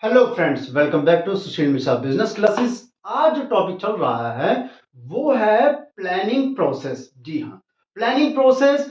Hello friends, welcome back to Sushil Mishra business classes. आज जो topic चल रहा है वो है प्लानिंग प्रोसेस। जी हाँ, प्लानिंग प्रोसेस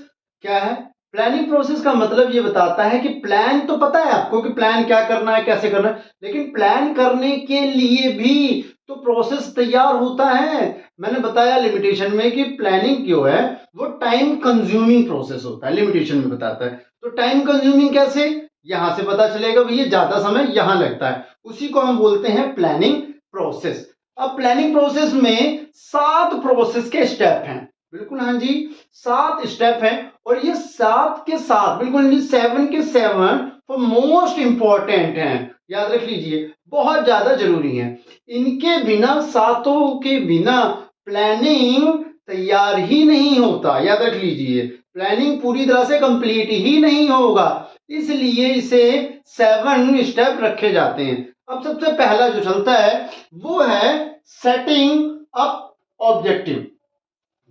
क्या है? प्लानिंग प्रोसेस का मतलब ये बताता है कि प्लान तो पता है आपको कि प्लान क्या करना है, कैसे करना है, लेकिन प्लान करने के लिए भी तो प्रोसेस तैयार होता है। मैंने बताया लिमिटेशन में कि प्लानिंग जो है वो टाइम कंज्यूमिंग प्रोसेस होता है, लिमिटेशन में बताता है। तो टाइम कंज्यूमिंग कैसे? यहां से पता चलेगा भैया ज्यादा समय यहां लगता है, उसी को हम बोलते हैं प्लानिंग प्रोसेस। अब प्लानिंग प्रोसेस में 7 प्रोसेस के स्टेप हैं। बिल्कुल हाँ जी, 7 स्टेप हैं और ये 7 के 7 बिल्कुल 7 के 7 तो मोस्ट इंपॉर्टेंट हैं। याद रख लीजिए, बहुत ज्यादा जरूरी है। इनके बिना, सातों के बिना प्लानिंग तैयार ही नहीं होता। याद रख लीजिए, प्लानिंग पूरी तरह से कंप्लीट ही नहीं होगा, इसलिए इसे 7 स्टेप रखे जाते हैं। अब सबसे पहला जो चलता है वो है सेटिंग अप ऑब्जेक्टिव।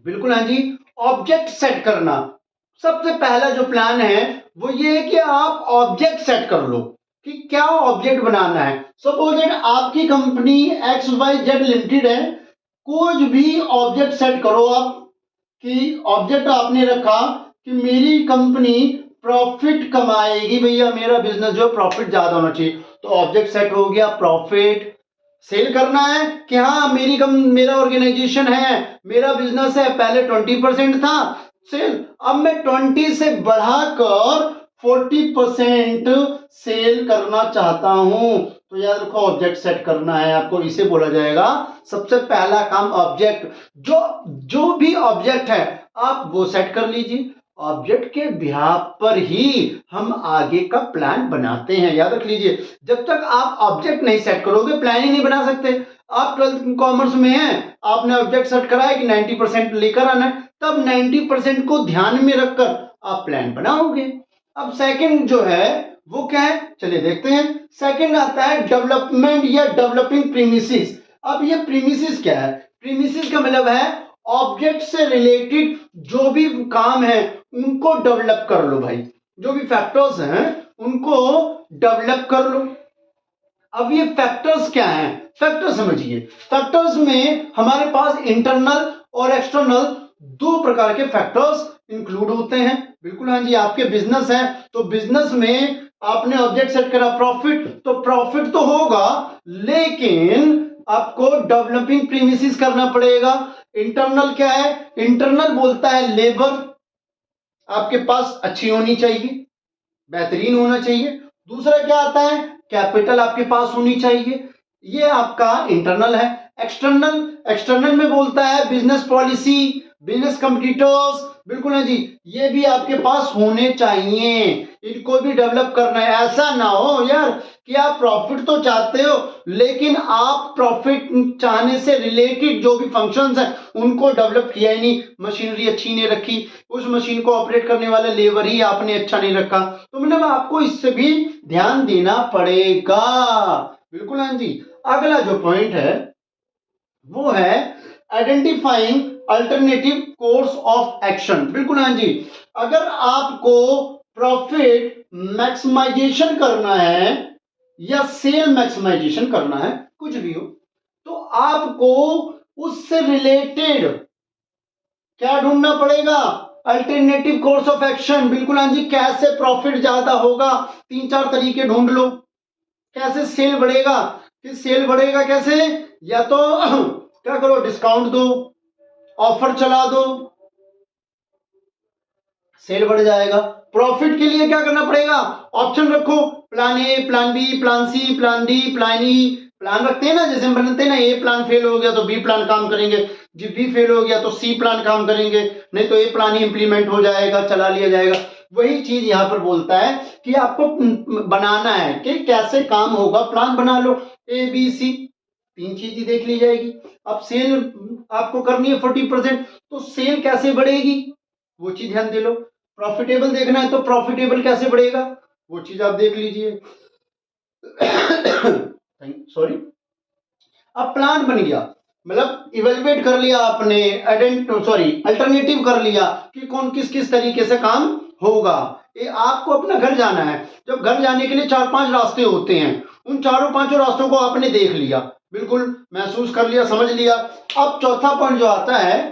बिल्कुल हाँ जी, ऑब्जेक्ट सेट करना। सबसे पहला जो प्लान है वो ये है कि आप ऑब्जेक्ट सेट कर लो कि क्या ऑब्जेक्ट बनाना है। सपोज दैट आपकी company X Y Z limited है, कुछ भी ऑब्जेक्ट सेट करो आप। कि ऑब्जेक्ट आपने रखा कि मेरी कंपनी प्रॉफिट कमाएगी, भैया मेरा बिजनेस जो प्रॉफिट ज्यादा होना चाहिए, तो ऑब्जेक्ट सेट हो गया प्रॉफिट। सेल करना है कि हाँ मेरा ऑर्गेनाइजेशन है, मेरा बिजनेस है, पहले 20% था सेल, अब मैं 20 से बढ़ाकर 40% सेल करना चाहता हूं। तो याद रखो, ऑब्जेक्ट सेट करना है आपको, इसे बोला जाएगा सबसे पहला काम ऑब्जेक्ट। जो जो भी ऑब्जेक्ट है आप वो सेट कर लीजिए। ऑब्जेक्ट के बिहाफ पर ही हम आगे का प्लान बनाते हैं। याद रख लीजिए, जब तक आप ऑब्जेक्ट नहीं सेट करोगे प्लान ही नहीं बना सकते। आप 12th कॉमर्स में हैं, आपने ऑब्जेक्ट सेट करा है कि 90% लेकर आना है, तब 90% को ध्यान में रखकर आप प्लान बनाओगे। अब सेकंड जो है वो क्या है, चलिए देखते हैं। सेकंड आता है डेवलपमेंट या डेवलपिंग प्रीमिसेस। अब ये प्रीमिसेस क्या है? प्रीमिसेस का मतलब है ऑब्जेक्ट से रिलेटेड जो भी काम है उनको डेवलप कर लो भाई। जो भी फैक्टर्स हैं उनको डेवलप कर लो। अब ये फैक्टर्स क्या हैं? फैक्टर समझिए, फैक्टर्स में हमारे पास इंटरनल और एक्सटर्नल दो प्रकार के फैक्टर्स इंक्लूड होते हैं। बिल्कुल हाँ जी, आपके बिजनेस है तो बिजनेस में आपने ऑब्जेक्ट सेट करा प्रॉफिट, तो प्रॉफिट तो होगा, लेकिन आपको डेवलपिंग प्रीमिसेस करना पड़ेगा। इंटरनल क्या है? इंटरनल बोलता है लेबर आपके पास अच्छी होनी चाहिए, बेहतरीन होना चाहिए। दूसरा क्या आता है? कैपिटल आपके पास होनी चाहिए, ये आपका इंटरनल है। एक्सटर्नल, एक्सटर्नल में बोलता है बिजनेस पॉलिसी, बिजनेस कंपटीटर्स, बिल्कुल है जी, ये भी आपके पास होने चाहिए। इनको भी डेवलप करना है। ऐसा ना हो यार कि आप प्रॉफिट तो चाहते हो लेकिन आप प्रॉफिट चाहने से रिलेटेड जो भी फंक्शंस हैं उनको डेवलप किया ही नहीं, मशीनरी अच्छी नहीं रखी, उस मशीन को ऑपरेट करने वाला लेबर ही आपने अच्छा नहीं रखा, तो मतलब आपको इससे भी ध्यान देना पड़ेगा। बिल्कुल हाँ जी। अगला जो पॉइंट है वो है identifying alternative course of action. बिल्कुल हाँ जी, अगर आपको प्रॉफिट मैक्सिमाइजेशन करना है या सेल मैक्सिमाइजेशन करना है, कुछ भी हो, तो आपको उससे रिलेटेड क्या ढूंढना पड़ेगा? Alternative course of action. बिल्कुल हाँ जी, कैसे प्रॉफिट ज्यादा होगा, 3-4 तरीके ढूंढ लो। कैसे सेल बढ़ेगा? कि सेल बढ़ेगा कैसे? या तो क्या करो, डिस्काउंट दो, ऑफर चला दो, सेल बढ़ जाएगा। प्रॉफिट के लिए क्या करना पड़ेगा? ऑप्शन रखो, plan A, plan B, plan C, plan D, plan E. Plan रखते हैं ना, जैसे हम बनाते हैं ना, ए प्लान फेल हो गया तो बी प्लान काम करेंगे, जब बी फेल हो गया तो सी प्लान काम करेंगे, नहीं तो ए प्लान ही इंप्लीमेंट हो जाएगा, चला लिया जाएगा। वही चीज यहां पर बोलता है कि आपको बनाना है कि कैसे काम होगा, प्लान बना लो। ए बी सी 3 चीजें देख ली जाएगी। अब सेल आपको करनी है 40%, तो सेल कैसे बढ़ेगी वो चीज ध्यान दे लो। प्रॉफिटेबल देखना है तो प्रॉफिटेबल कैसे बढ़ेगा वो चीज आप देख लीजिए। सॉरी। अब प्लान बन गया, मतलब इवेलुएट कर लिया आपने, अल्टरनेटिव कर लिया कि कौन किस किस तरीके से काम होगा। ये आपको अपना घर जाना है, जब घर जाने के लिए 4-5 रास्ते होते हैं, उन चारों पांचों रास्तों को आपने देख लिया, बिल्कुल महसूस कर लिया, समझ लिया। अब चौथा पॉइंट जो आता है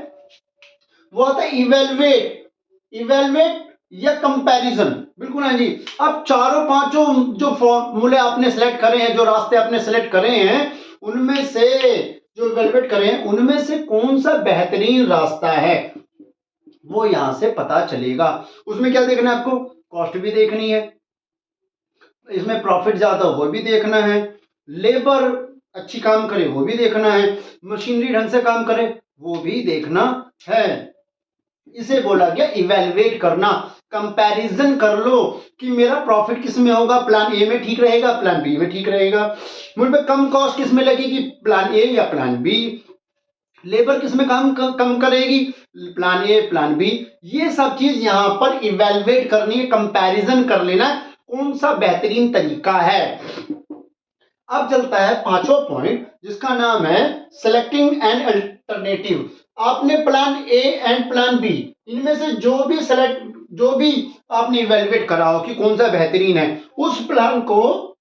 वो आता है इवेलुएट, इवेलुएट या कंपैरिजन। बिल्कुल है जी। अब चारों पांचों जो फॉर्मूले आपने सेलेक्ट करे हैं, जो रास्ते आपने सेलेक्ट करे हैं, उनमें से जो इवेलुएट करे हैं उनमें से कौन सा बेहतरीन रास्ता है वो यहां से पता चलेगा। उसमें क्या देखना है आपको, कॉस्ट भी देखनी है, इसमें प्रॉफिट ज्यादा वो भी देखना है, लेबर अच्छी काम करे वो भी देखना है, मशीनरी ढंग से काम करे वो भी देखना है। इसे बोला गया इवेलुएट करना। कंपैरिजन कर लो कि मेरा प्रॉफिट किस में होगा, प्लान ए में ठीक रहेगा, प्लान बी में ठीक रहेगा, मुझ पे कम कॉस्ट किस में लगेगी, प्लान ए या प्लान बी, लेबर किस में काम कम करेगी, प्लान ए प्लान बी। ये सब चीज यहां पर इवेलुएट करनी है, कंपैरिजन कर लेना कौन सा बेहतरीन तरीका है। अब चलता है पांचवा पॉइंट जिसका नाम है सेलेक्टिंग एन अल्टरनेटिव। आपने plan A and plan B इनमें से जो भी आपने इवेलुएट करा हो कि कौन सा बेहतरीन है, उस प्लान को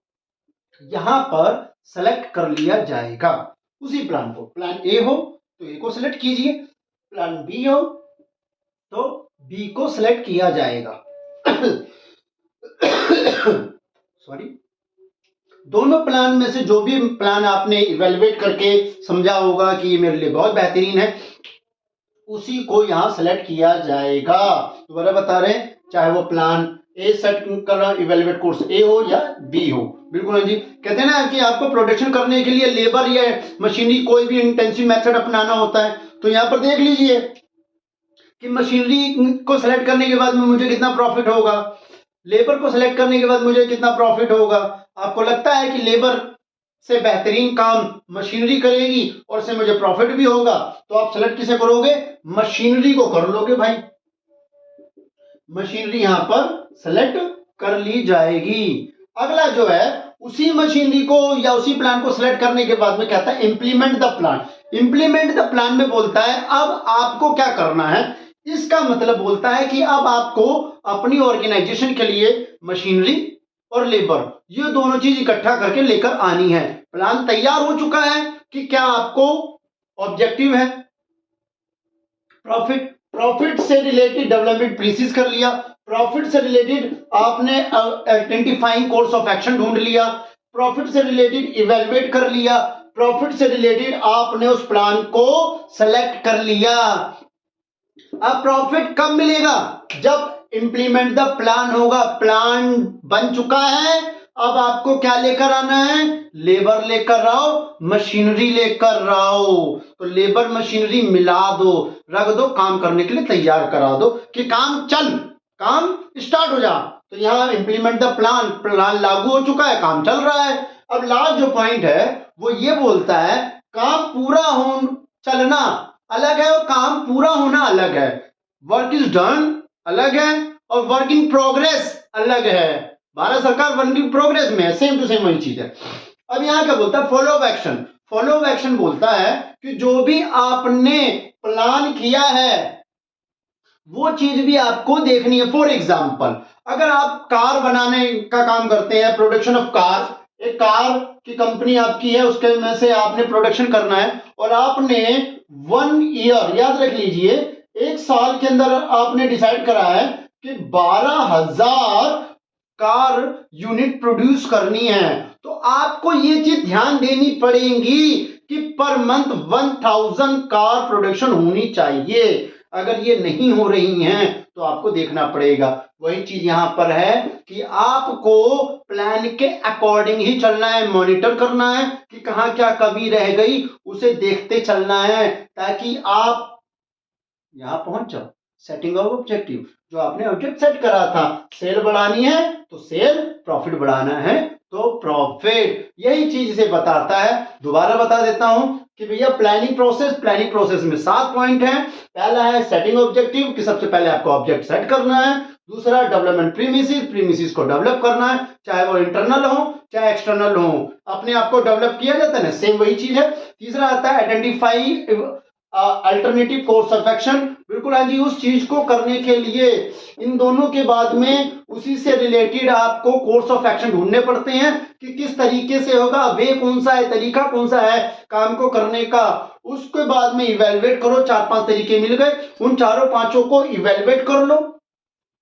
यहां पर सेलेक्ट कर लिया जाएगा। उसी प्लान को, प्लान ए हो तो ए को सिलेक्ट कीजिए, प्लान बी हो तो बी को सिलेक्ट किया जाएगा। सॉरी, दोनों प्लान में से जो भी प्लान आपने इवेलुएट करके समझा होगा कि ये मेरे लिए बहुत बेहतरीन है, उसी को यहां सेलेक्ट किया जाएगा। दोबारा बता रहे हैं, चाहे वो प्लान ए सेट कर रहा इवेलुएट कोर्स ए हो या बी हो। बिल्कुल जी। कहते हैं ना कि आपको प्रोडक्शन करने के लिए लेबर या मशीनरी कोई भी इंटेंसिव मेथड अपनाना होता है, तो यहां पर देख लीजिए कि मशीनरी को सेलेक्ट करने के बाद में मुझे कितना प्रॉफिट होगा, लेबर को सेलेक्ट करने के बाद मुझे कितना प्रॉफिट होगा। आपको लगता है कि लेबर से बेहतरीन काम मशीनरी करेगी और इससे मुझे प्रॉफिट भी होगा, तो आप सेलेक्ट किसे करोगे, मशीनरी को कर लोगे भाई। मशीनरी यहां पर सेलेक्ट कर ली जाएगी। अगला जो है उसी मशीनरी को या उसी प्लान को सेलेक्ट करने के बाद में कहता है implement the plan. Implement the plan में बोलता है अब आपको क्या करना है। इसका मतलब बोलता है कि अब आपको अपनी ऑर्गेनाइजेशन के लिए मशीनरी और लेबर ये दोनों चीज इकट्ठा करके लेकर आनी है। प्लान तैयार हो चुका है कि क्या आपको ऑब्जेक्टिव है प्रॉफिट, प्रॉफिट से रिलेटेड डेवलपमेंट प्रीसिस कर लिया, प्रॉफिट से रिलेटेड आपने आइडेंटिफाइंग कोर्स ऑफ एक्शन ढूंढ लिया, प्रॉफिट से रिलेटेड इवेलुएट कर लिया, प्रॉफिट से रिलेटेड आपने उस प्लान को सेलेक्ट कर लिया। अब प्रॉफिट कब मिलेगा, जब इंप्लीमेंट द प्लान होगा। प्लान बन चुका है, अब आपको क्या लेकर आना है, लेबर लेकर आओ, मशीनरी लेकर आओ। तो लेबर मशीनरी मिला दो, रख दो, काम करने के लिए तैयार करा दो कि काम चल, काम स्टार्ट हो जा। तो यहां इंप्लीमेंट द प्लान, प्लान लागू हो चुका है, काम चल रहा है। अब लास्ट जो पॉइंट है वो ये बोलता है काम पूरा हो चलना अलग है और काम पूरा होना अलग है। वर्क इज डन अलग है और वर्क इन प्रोग्रेस अलग है। भारत सरकार वर्क इन प्रोग्रेस में है, सेम टू सेम वही चीज है। अब यहां क्या बोलता है, follow up action. Follow up action बोलता है कि जो भी आपने प्लान किया है वो चीज भी आपको देखनी है। फॉर एग्जाम्पल, अगर आप कार बनाने का काम करते हैं, प्रोडक्शन ऑफ कार, एक कार की कंपनी आपकी है, उसके में से आपने प्रोडक्शन करना है और आपने 1 ईयर, याद रख लीजिए, 1 साल के अंदर आपने डिसाइड करा है कि 12,000 कार यूनिट प्रोड्यूस करनी है, तो आपको ये चीज ध्यान देनी पड़ेगी कि पर मंथ 1000 कार प्रोडक्शन होनी चाहिए। अगर ये नहीं हो रही हैं तो आपको देखना पड़ेगा। वही चीज यहां पर है कि आपको प्लान के अकॉर्डिंग ही चलना है, मॉनिटर करना है कि कहां क्या कमी रह गई, उसे देखते चलना है ताकि आप यहां पहुंच जाओ। सेटिंग ऑफ ऑब्जेक्टिव, जो आपने ऑब्जेक्ट सेट करा था, सेल बढ़ानी है तो सेल, प्रॉफिट बढ़ाना है तो प्रॉफिट, यही चीज इसे बताता है। दोबारा बता देता हूं कि भैया प्लानिंग प्रोसेस में 7 पॉइंट हैं। पहला है सेटिंग ऑब्जेक्टिव, कि सबसे पहले आपको ऑब्जेक्ट सेट करना है। दूसरा डेवलपमेंट प्रीमिसिस को डेवलप करना है, चाहे वो इंटरनल हो चाहे एक्सटर्नल हो, अपने आप को डेवलप किया जाता है ना, सेम वही चीज है। तीसरा आता है identify alternative course of action, बिल्कुल हाँ जी, उस चीज को करने के लिए इन दोनों के बाद में उसी से रिलेटेड आपको कोर्स ऑफ एक्शन ढूंढने पड़ते हैं कि किस तरीके से होगा, वे कौन सा है, तरीका कौन सा है काम को करने का। उसके बाद में इवेलुएट करो, 4-5 तरीके मिल गए, उन चारों पांचों को इवेलुएट कर लो,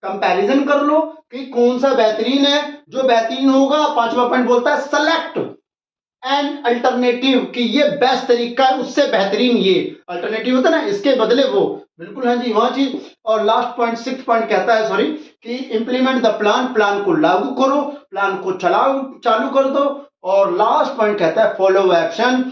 कंपैरिजन कर लो कि कौन सा बेहतरीन है। जो बेहतरीन होगा, 5वां पॉइंट बोलता है सेलेक्ट एन अल्टरनेटिव, कि ये बेस्ट तरीका है, उससे बेहतरीन ये अल्टरनेटिव होता है ना, इसके बदले वो, बिल्कुल हाँ जी वहां चीज। और लास्ट पॉइंट 6 पॉइंट कहता है सॉरी कि इंप्लीमेंट द प्लान, प्लान को लागू करो, प्लान को चालू कर दो। और लास्ट पॉइंट कहता है फॉलो एक्शन,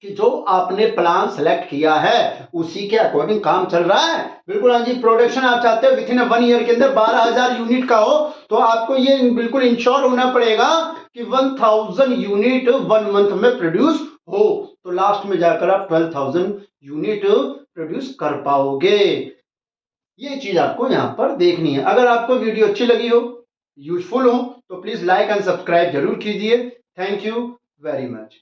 कि जो आपने प्लान सेलेक्ट किया है उसी के अकॉर्डिंग काम चल रहा है। बिल्कुल हाँ जी, प्रोडक्शन आप चाहते हो विथ इन 1 ईयर के अंदर 12,000 यूनिट का हो, तो आपको ये बिल्कुल इंश्योर होना पड़ेगा कि 1000 यूनिट 1 मंथ में प्रोड्यूस हो, तो लास्ट में जाकर आप 12,000 यूनिट प्रोड्यूस कर पाओगे। ये चीज आपको यहां पर देखनी है। अगर आपको वीडियो अच्छी लगी हो, यूजफुल हो, तो प्लीज लाइक एंड सब्सक्राइब जरूर कीजिए। Thank you very much.